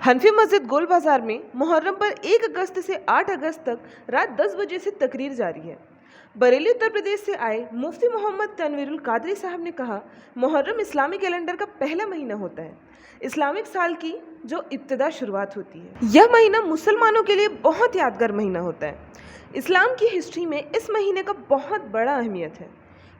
हनफी मस्जिद गोल बाजार में मुहर्रम पर 1 अगस्त से 8 अगस्त तक रात 10 बजे से तकरीर जारी है। बरेली उत्तर प्रदेश से आए मुफ्ती मोहम्मद तनवीरुल कादरी साहब ने कहा, मुहर्रम इस्लामी कैलेंडर का पहला महीना होता है, इस्लामिक साल की जो इब्तिदा शुरुआत होती है। यह महीना मुसलमानों के लिए बहुत यादगार महीना होता है। इस्लाम की हिस्ट्री में इस महीने का बहुत बड़ा अहमियत है।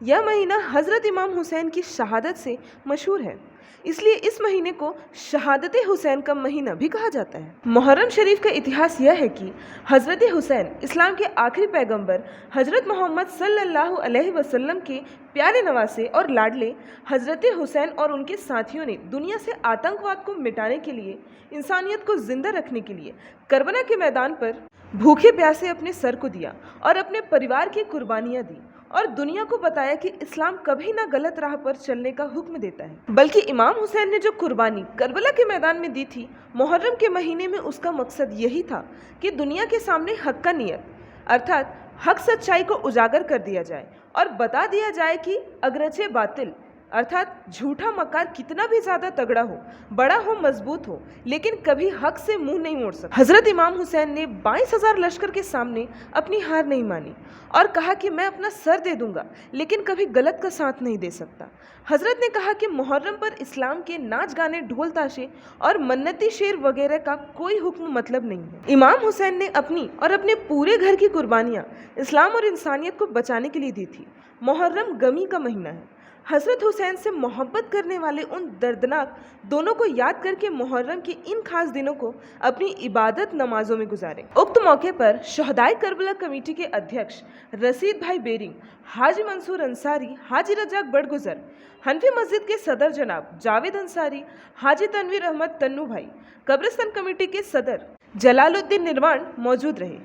यह महीना हज़रत इमाम हुसैन की शहादत से मशहूर है, इसलिए इस महीने को शहादत हुसैन का महीना भी कहा जाता है। मुहर्रम शरीफ का इतिहास यह है कि हज़रत हुसैन इस्लाम के आखिरी पैगंबर हज़रत मोहम्मद सल्लल्लाहु अलैहि वसल्लम के प्यारे नवासे और लाडले हज़रत हुसैन और उनके साथियों ने दुनिया से आतंकवाद को मिटाने के लिए, इंसानियत को जिंदा रखने के लिए करबला के मैदान पर भूखे प्यासे अपने सर को दिया और अपने परिवार की कुर्बानियां दी और दुनिया को बताया कि इस्लाम कभी ना गलत राह पर चलने का हुक्म देता है, बल्कि इमाम हुसैन ने जो कुर्बानी करबला के मैदान में दी थी, मुहर्रम के महीने में उसका मकसद यही था कि दुनिया के सामने हक का नियत अर्थात हक सच्चाई को उजागर कर दिया जाए और बता दिया जाए कि अगरचे बातिल अर्थात झूठा मकार कितना भी ज़्यादा तगड़ा हो, बड़ा हो, मजबूत हो, लेकिन कभी हक से मुंह नहीं मोड़ सकता। हज़रत इमाम हुसैन ने 22,000 लश्कर के सामने अपनी हार नहीं मानी और कहा कि मैं अपना सर दे दूंगा, लेकिन कभी गलत का साथ नहीं दे सकता। हज़रत ने कहा कि मुहर्रम पर इस्लाम के नाच गाने, ढोल ताशे और मन्नती शेर वगैरह का कोई हुक्म मतलब नहीं है। इमाम हुसैन ने अपनी और अपने पूरे घर की कुर्बानियाँ इस्लाम और इंसानियत को बचाने के लिए दी थी। मुहर्रम गमी का महीना है। हज़रत हुसैन से मोहब्बत करने वाले उन दर्दनाक दोनों को याद करके मुहर्रम के इन खास दिनों को अपनी इबादत नमाजों में गुजारें। उक्त मौके पर शहदाए करबला कमेटी के अध्यक्ष रशीद भाई बेरिंग, हाजी मंसूर अंसारी, हाजी रजाक बड़गुजर, हनफी मस्जिद के सदर जनाब जावेद अंसारी, हाजी तनवीर अहमद तन्नू भाई, कब्रिस्तान कमेटी के सदर जलालुद्दीन निर्वाण मौजूद रहे।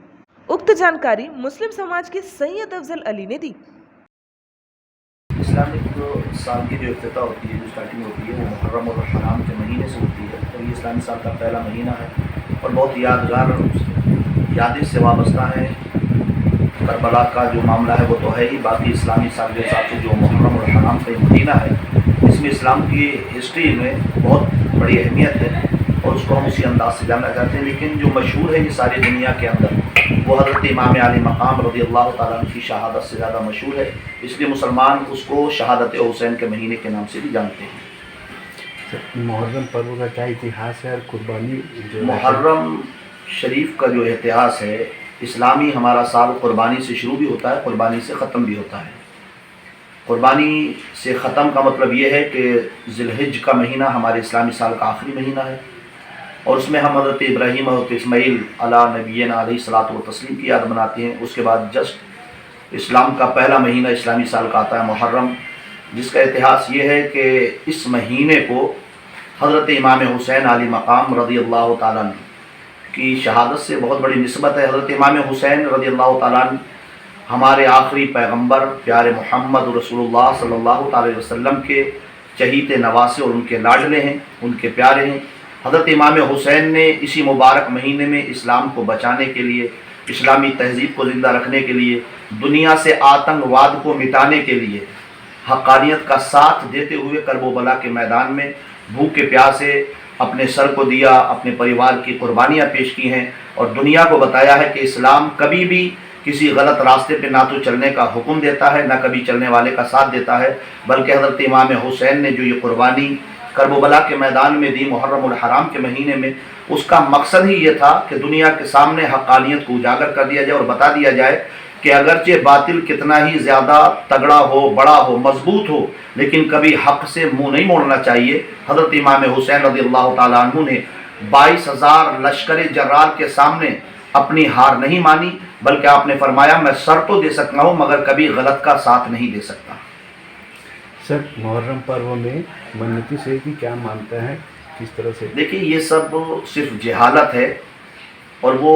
उक्त जानकारी मुस्लिम समाज के सैयद अफजल अली ने दी। इस्लामिक साल की जो इफ्तिताह होती है, जो स्टार्टिंग होती है, वो मुहर्रम और हराम के महीने से होती है और ये इस्लामी साल का पहला महीना है और बहुत यादगार यादें से वाबस्ता है। करबला का जो मामला है वो तो है ही, बाकी इस्लामी साल के हिसाब से जो मुहर्रम और हराम का महीना है, इसमें इस्लाम की हिस्ट्री में बहुत बड़ी अहमियत है और उसको हम उसी अंदाज से जानना चाहते हैं। लेकिन जो मशहूर है ये सारी दुनिया के अंदर, वो हज़रत इमाम आली मकाम रज़ी अल्लाह ताला अन्हु की शहादत से ज़्यादा मशहूर है, इसलिए मुसलमान उसको शहादत हुसैन के महीने के नाम से भी जानते हैं। मुहर्रम पर्व का क्या इतिहास है और कुर्बानी मुहर्रम शरीफ का जो इतिहास है, इस्लामी हमारा साल कुर्बानी से शुरू भी होता है, कुर्बानी से ख़त्म भी होता है। कुर्बानी से ख़त्म का मतलब ये है कि ज़िलहिज का महीना हमारे इस्लामी साल का आखिरी महीना है और उसमें हम हज़रत इब्राहीम और इस्माईल अला नबीना अलैहिस्सलातु व तस्लीम की याद मनाते हैं। उसके बाद जस्ट इस्लाम का पहला महीना इस्लामी साल का आता है मुहर्रम, जिसका इतिहास ये है कि इस महीने को हज़रत इमाम हुसैन आली मकाम रज़ी अल्लाह ताला अन्हु की शहादत से बहुत बड़ी निस्बत है। हज़रत इमाम हुसैन रज़ी अल्लाह ताला अन्हु हमारे आखिरी पैगंबर प्यारे मोहम्मद रसूलुल्लाह सल्लल्लाहु अलैहि वसल्लम के चहीते नवासे और उनके लाडले हैं, उनके प्यारे हैं। हज़रत इमाम हुसैन ने इसी मुबारक महीने में इस्लाम को बचाने के लिए, इस्लामी तहज़ीब को ज़िंदा रखने के लिए, दुनिया से आतंकवाद को मिटाने के लिए हक़ानियत का साथ देते हुए करबला के मैदान में भूखे प्यासे अपने सर को दिया, अपने परिवार की कुर्बानियाँ पेश की हैं और दुनिया को बताया है कि इस्लाम कभी भी किसी गलत रास्ते पे ना तो चलने का हुक्म देता है, ना कभी चलने वाले का साथ देता है, बल्कि हज़रत इमाम हुसैन ने जो ये कुर्बानी करबला के मैदान में दी मुहर्रम और हराम के महीने में, उसका मकसद ही ये था कि दुनिया के सामने हक़ानियत को उजागर कर दिया जाए और बता दिया जाए कि अगरचे बातिल कितना ही ज़्यादा तगड़ा हो, बड़ा हो, मजबूत हो, लेकिन कभी हक़ से मुँह नहीं मोड़ना चाहिए। हज़रत इमाम हुसैन रज़ी अल्लाह ताला अन्हु ने 22,000 लश्कर जर्रार के सामने अपनी हार नहीं मानी, बल्कि आपने फरमाया मैं सर तो दे सकता हूँ मगर कभी गलत का साथ नहीं दे सकता। सर, मुहर्रम पर्व में मन्नती शेर की क्या मानते हैं, किस तरह से? देखिए, ये सब सिर्फ जहालत है और वो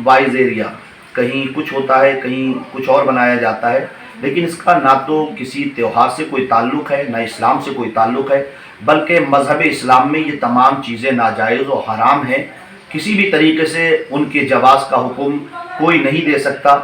वाइज एरिया, कहीं कुछ होता है, कहीं कुछ और बनाया जाता है, लेकिन इसका ना तो किसी त्यौहार से कोई ताल्लुक़ है, ना इस्लाम से कोई ताल्लुक़ है, बल्कि मज़हब इस्लाम में ये तमाम चीज़ें नाजायज़ और हराम हैं। किसी भी तरीके से उनके जवाज़ का हुक्म कोई नहीं दे सकता।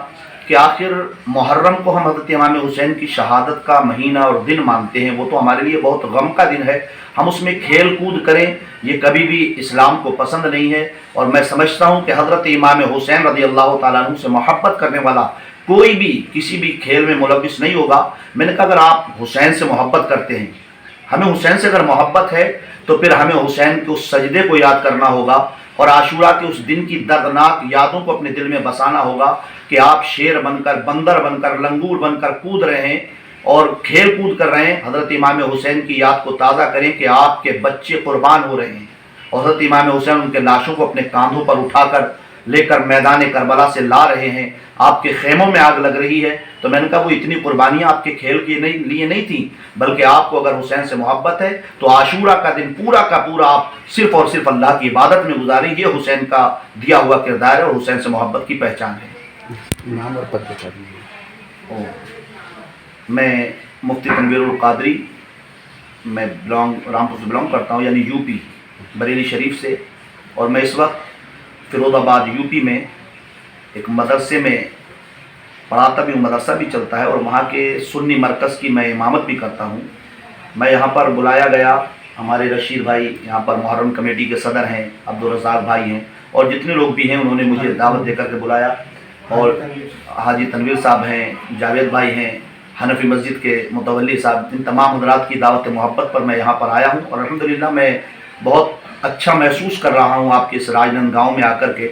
کہ آخر محرم کو ہم حضرت امام حسین کی شہادت کا مہینہ اور دن مانتے ہیں، وہ تو ہمارے لیے بہت غم کا دن ہے، ہم اس میں کھیل کود کریں یہ کبھی بھی اسلام کو پسند نہیں ہے۔ اور میں سمجھتا ہوں کہ حضرت امام حسین رضی اللہ تعالیٰ عنہ سے محبت کرنے والا کوئی بھی کسی بھی کھیل میں ملوث نہیں ہوگا۔ میں نے کہا اگر آپ حسین سے محبت کرتے ہیں، ہمیں حسین سے اگر محبت ہے تو پھر ہمیں حسین کے اس سجدے کو یاد کرنا ہوگا اور عاشورہ کے اس دن کی دردناک یادوں کو اپنے دل میں بسانا ہوگا کہ آپ شیر بن کر، بندر بن کر، لنگور بن کر کود رہے ہیں اور کھیل کود کر رہے ہیں۔ حضرت امام حسین کی یاد کو تازہ کریں کہ آپ کے بچے قربان ہو رہے ہیں اور حضرت امام حسین ان کے لاشوں کو اپنے کاندھوں پر اٹھا کر لے کر میدان کربلا سے لا رہے ہیں، آپ کے خیموں میں آگ لگ رہی ہے۔ تو میں نے کہا وہ اتنی قربانیاں آپ کے کھیل کے لیے نہیں تھیں، بلکہ آپ کو اگر حسین سے محبت ہے تو عاشورہ کا دن پورا کا پورا آپ صرف اور صرف اللہ کی عبادت میں گزاریں۔ یہ حسین کا دیا ہوا کردار ہے اور حسین سے محبت کی پہچان ہے۔ نام اور پد بتا دیجیے۔ میں مفتی تنویر القادری، میں رامپور سے بلانگ کرتا ہوں، یعنی یو پی بریلی شریف سے، اور میں اس وقت فیروز آباد یو پی میں ایک مدرسے میں پڑھاتا بھی ہوں، مدرسہ بھی چلتا ہے اور وہاں کے سنی مرکز کی میں امامت بھی کرتا ہوں۔ میں یہاں پر بلایا گیا، ہمارے رشید بھائی یہاں پر محرم کمیٹی کے صدر ہیں، عبدالرزاق بھائی ہیں، اور جتنے لوگ بھی ہیں انہوں نے مجھے دعوت دے کر کے بلایا، اور حاجی تنویر صاحب ہیں، جاوید بھائی ہیں، حنفی مسجد کے متولی صاحب، ان تمام حضرات کی دعوت محبت پر میں یہاں پر آیا ہوں اور الحمدللہ میں بہت اچھا محسوس کر رہا ہوں۔ آپ کے اس راجنند گاؤں میں آ کر کے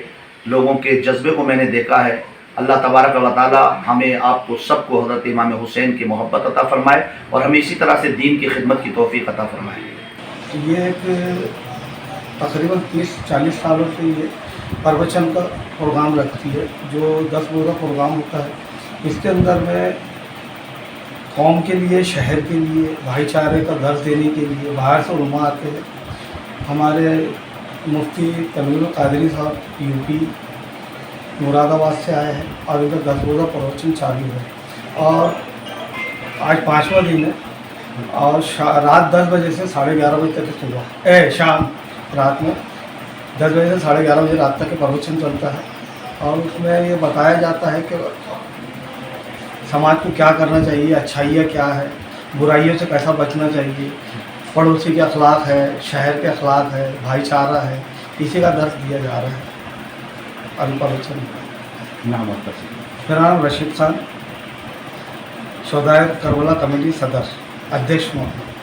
لوگوں کے جذبے کو میں نے دیکھا ہے۔ اللہ تبارک و تعالی ہمیں آپ کو سب کو حضرت امام حسین کی محبت عطا فرمائے اور ہمیں اسی طرح سے دین کی خدمت کی توفیق عطا فرمائے۔ یہ ایک تقریباً 30-40 سالوں سے یہ پروچن کا پروگرام رکھتی ہے، جو 10 روزہ پروگرام ہوتا ہے۔ اس کے اندر میں قوم کے لیے، شہر کے لیے، بھائی چارے کا درس دینے کے لیے باہر سے علماء آتے ہیں۔ ہمارے مفتی تنویر القادری صاحب یو پی مراد آباد سے آئے ہیں اور ان کا 10 روزہ پروچن چالو ہے اور آج 5واں دن ہے، اور رات 10 بجے سے 11:30 بجے تک صبح شام رات میں 10 بجے سے 11:30 بجے رات تک پروچن چلتا ہے، اور اس میں یہ بتایا جاتا ہے کہ سماج کو کیا کرنا چاہیے، اچھائیاں کیا ہے، برائیوں سے کیسا بچنا چاہیے، پڑوسی کے اخلاق ہے، شہر کے اخلاق ہے، بھائی چارہ ہے، اسی کا درس دیا جا رہا ہے پروچن۔ نام اور پد۔ میرا نام رشید خان، شہدائے کربلا کمیٹی صدر، ادھیش محمد۔